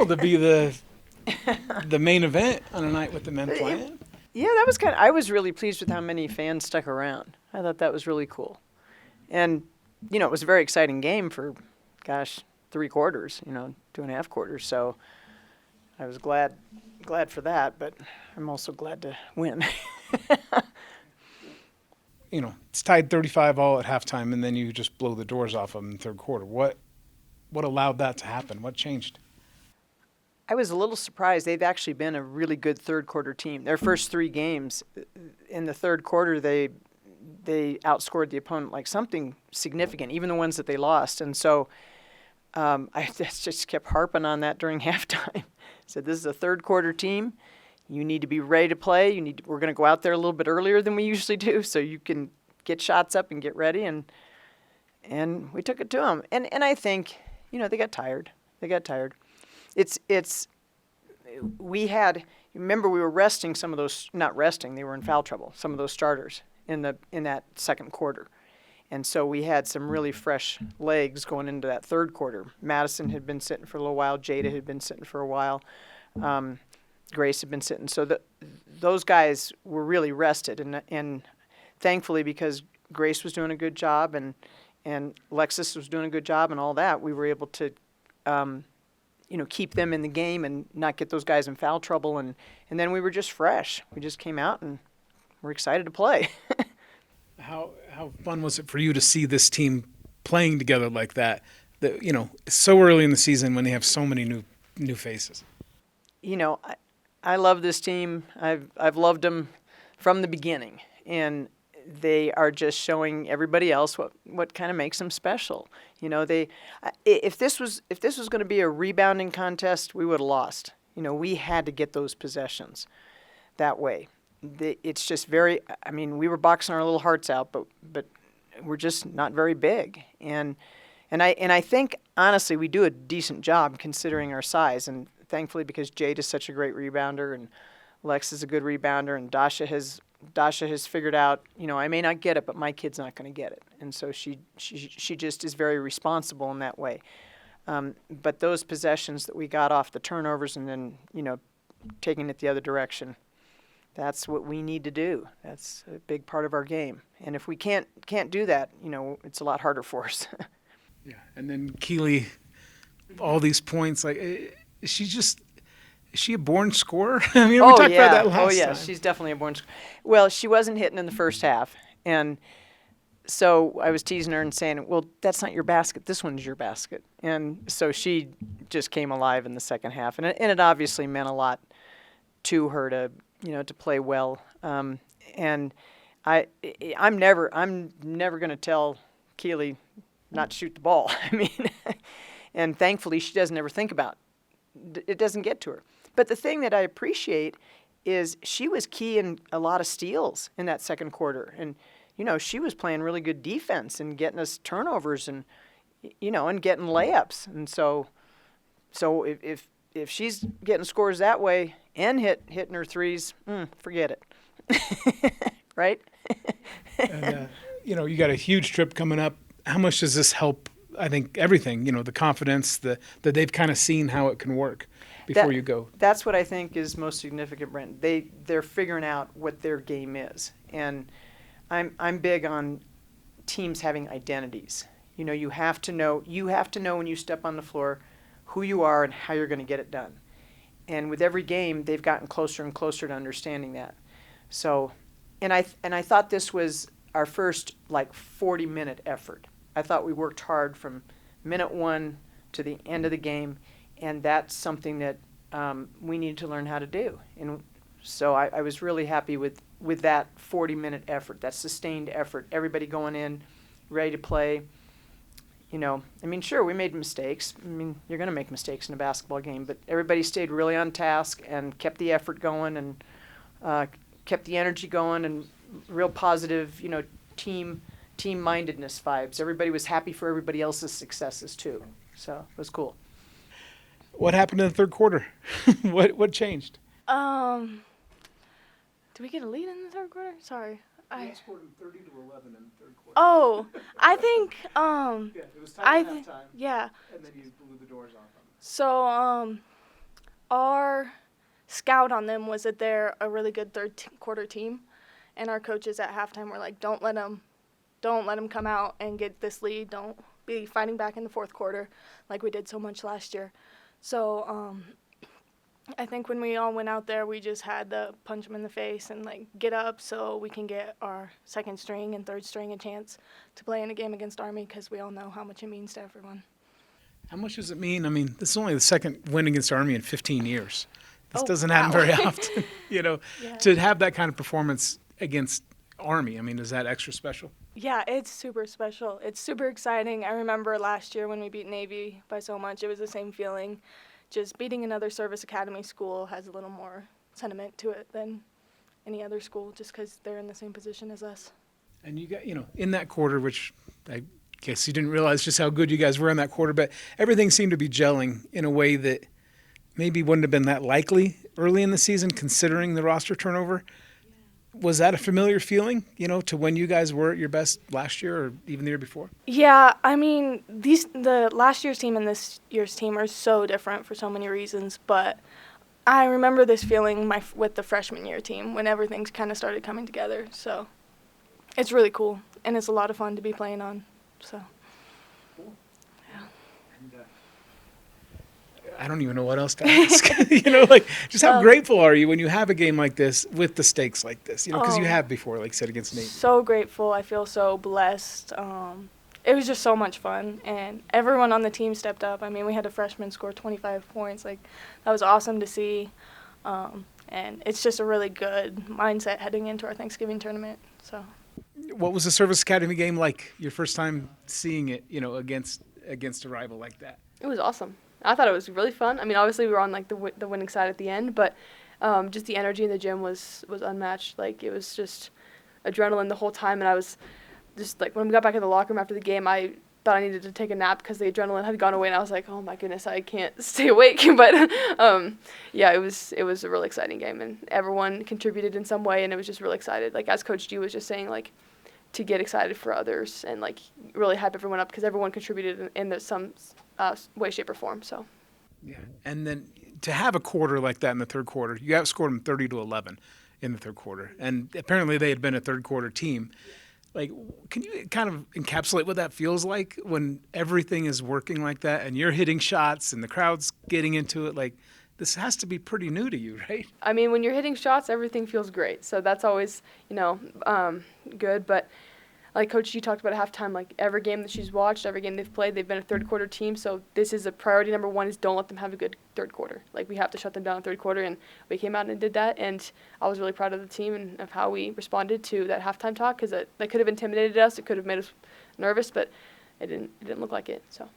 cool to be the main event on a night with the men playing. Yeah, that was I was really pleased with how many fans stuck around. I thought that was really cool. And, it was a very exciting game for, 3 quarters, 2.5 quarters. So I was glad for that, but I'm also glad to win. It's tied 35 all at halftime, and then you just blow the doors off them in the third quarter. What allowed that to happen? What changed? I was a little surprised. They've actually been a really good third quarter team. Their first 3 games, in the third quarter, they outscored the opponent like something significant, even the ones that they lost. And so I just kept harping on that during halftime. Said, this is a third quarter team. You need to be ready to play. We're going to go out there a little bit earlier than we usually do, so you can get shots up and get ready. And we took it to them. And I think, they got tired. Remember we were resting some of those, not resting, they were in foul trouble, some of those starters in that second quarter. And so we had some really fresh legs going into that third quarter. Madison had been sitting for a little while. Jada had been sitting for a while. Grace had been sitting. So those guys were really rested. And thankfully, because Grace was doing a good job and Alexis was doing a good job and all that, we were able to keep them in the game and not get those guys in foul trouble. And then we were just fresh. We just came out and we're excited to play. How fun was it for you to see this team playing together like that? So early in the season when they have so many new faces. I love this team. I've loved them from the beginning, and they are just showing everybody else what kind of makes them special. If this was going to be a rebounding contest, we would have lost. We had to get those possessions that way. It's just we were boxing our little hearts out, but we're just not very big. And I think honestly we do a decent job considering our size, and thankfully because Jade is such a great rebounder and Lex is a good rebounder, and Dasha has figured out, I may not get it, but my kid's not going to get it. And so she just is very responsible in that way. But those possessions that we got off the turnovers and then, taking it the other direction, that's what we need to do. That's a big part of our game. And if we can't do that, it's a lot harder for us. Yeah. And then Keely, all these points, is she a born scorer? We talked about that last time. She's definitely a born scorer. Well, she wasn't hitting in the first half. And so I was teasing her and saying, well, that's not your basket. This one's your basket. And so she just came alive in the second half. And it obviously meant a lot to her to play well. And I'm never going to tell Keely not to shoot the ball. And thankfully she doesn't ever think about it. It doesn't get to her. But the thing that I appreciate is she was key in a lot of steals in that second quarter. And, she was playing really good defense and getting us turnovers and, and getting layups. And so if she's getting scores that way and hitting her threes, forget it. Right? And, you got a huge trip coming up. How much does this help? I think everything, the confidence, that they've kind of seen how it can work before you go. That's what I think is most significant, Brent. They're figuring out what their game is. And I'm big on teams having identities. You have to know when you step on the floor who you are and how you're going to get it done. And with every game, they've gotten closer and closer to understanding that. So, and I thought this was our first 40-minute effort. I thought we worked hard from minute 1 to the end of the game, and that's something that we need to learn how to do. And so I was really happy with that 40-minute effort, that sustained effort, everybody going in, ready to play. Sure, we made mistakes. You're going to make mistakes in a basketball game, but everybody stayed really on task and kept the effort going and kept the energy going and real positive, team-mindedness vibes. Everybody was happy for everybody else's successes too. So it was cool. What happened in the third quarter? What changed? Did we get a lead in the third quarter? Sorry. I scored 30-11 in the third quarter. Oh, I think yeah, it was tied at halftime. Yeah. And then you blew the doors off them. So our scout on them was that they're a really good quarter team, and our coaches at halftime were like, don't let them come out and get this lead. Don't be fighting back in the fourth quarter like we did so much last year. So I think when we all went out there, we just had to punch them in the face and like get up so we can get our second string and third string a chance to play in a game against Army, because we all know how much it means to everyone. How much does it mean? I mean, this is only the second win against Army in 15 years. This Oh, doesn't wow. happen very often, Yeah. to have that kind of performance against Army. I mean, is that extra special? Yeah, it's super special. It's super exciting. I remember last year when we beat Navy by so much, it was the same feeling. Just beating another service academy school has a little more sentiment to it than any other school, just because they're in the same position as us. And you got, in that quarter, which I guess you didn't realize just how good you guys were in that quarter, but everything seemed to be gelling in a way that maybe wouldn't have been that likely early in the season, considering the roster turnover. Was that a familiar feeling, to when you guys were at your best last year or even the year before? Yeah, I mean, the last year's team and this year's team are so different for so many reasons, but I remember this feeling with the freshman year team when everything's kind of started coming together. So it's really cool, and it's a lot of fun to be playing on. So. I don't even know what else to ask. Just how grateful are you when you have a game like this with the stakes like this? Because you have before, like you said, against Navy. So grateful. I feel so blessed. It was just so much fun, and everyone on the team stepped up. I mean, we had a freshman score 25 points. Like, that was awesome to see. And it's just a really good mindset heading into our Thanksgiving tournament. So. What was the Service Academy game like? Your first time seeing it, against a rival like that? It was awesome. I thought it was really fun. I mean, obviously we were on like the winning side at the end, but just the energy in the gym was unmatched. Like, it was just adrenaline the whole time, and I was just like, when we got back in the locker room after the game, I thought I needed to take a nap because the adrenaline had gone away, and I was like, oh my goodness, I can't stay awake. But yeah, it was a really exciting game, and everyone contributed in some way, and it was just really excited. Like, as Coach G was just saying, like, to get excited for others and like really hype everyone up, because everyone contributed in some way, shape, or form. So. Yeah, and then to have a quarter like that in the third quarter, you outscored them 30-11 in the third quarter, and apparently they had been a third quarter team. Like, can you kind of encapsulate what that feels like when everything is working like that and you're hitting shots and the crowd's getting into it? Like, this has to be pretty new to you, right? I mean, when you're hitting shots, everything feels great. So that's always, good. But like Coach G talked about at halftime, like, every game that she's watched, every game they've played, they've been a third quarter team. So this is a priority number one, is don't let them have a good third quarter. Like, we have to shut them down in third quarter, and we came out and did that. And I was really proud of the team and of how we responded to that halftime talk, because that could have intimidated us. It could have made us nervous, but it didn't look like it. So,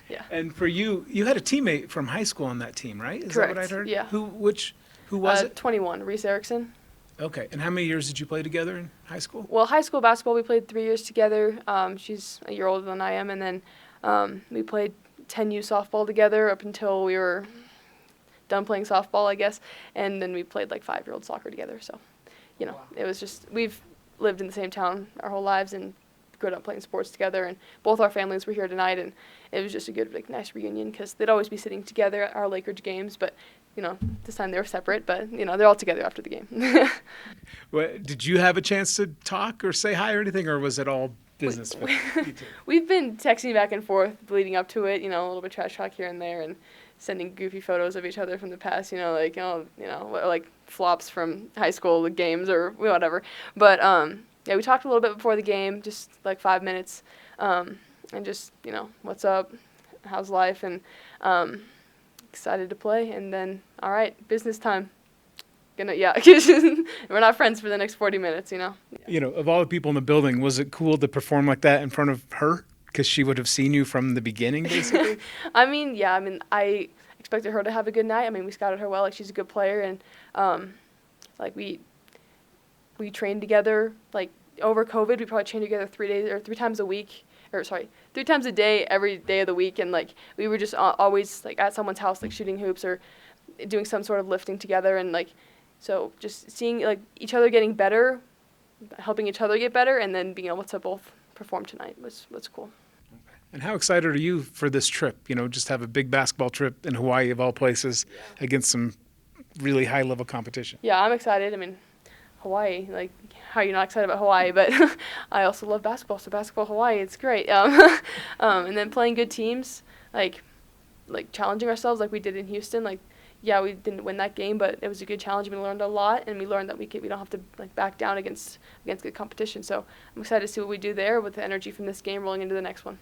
yeah. And for you, you had a teammate from high school on that team, right? Is Correct. that what I'd heard? Yeah. Who was it? 21, Reese Erickson. Okay. And how many years did you play together in high school? Well, high school basketball, we played 3 years together. She's a year older than I am. And then we played 10U softball together up until we were done playing softball, I guess. And then we played like 5-year-old soccer together. So, It was just, we've lived in the same town our whole lives and grown up playing sports together. And both our families were here tonight. And it was just a good, like, nice reunion, because they'd always be sitting together at our Lakers games. But, this time they were separate. But, they're all together after the game. Well, did you have a chance to talk or say hi or anything, or was it all business? We've been texting back and forth leading up to it, a little bit of trash talk here and there, and sending goofy photos of each other from the past, like flops from high school games or whatever. But yeah, we talked a little bit before the game, just like 5 minutes, and just what's up, how's life, and excited to play. And then, all right, business time. We're not friends for the next 40 minutes, Of all the people in the building, was it cool to perform like that in front of her? Because she would have seen you from the beginning, basically? I expected her to have a good night. We scouted her well. Like, she's a good player, and we trained together. Like, over COVID, we probably trained together 3 times a week. 3 times a day, every day of the week. And, like, we were just always, like, at someone's house, like, shooting hoops or doing some sort of lifting together. And, like, so just seeing, like, each other getting better, helping each other get better, and then being able to both perform tonight was cool. And how excited are you for this trip? You know, just have a big basketball trip in Hawaii of all places against some really high level competition. Yeah, I'm excited. I mean, Hawaii, like, how are you not excited about Hawaii? But I also love basketball, so basketball Hawaii, it's great. And then playing good teams, like challenging ourselves like we did in Houston. Like, yeah, we didn't win that game, but it was a good challenge. We learned a lot, and we learned that we don't have to like back down against good competition. So I'm excited to see what we do there with the energy from this game rolling into the next one.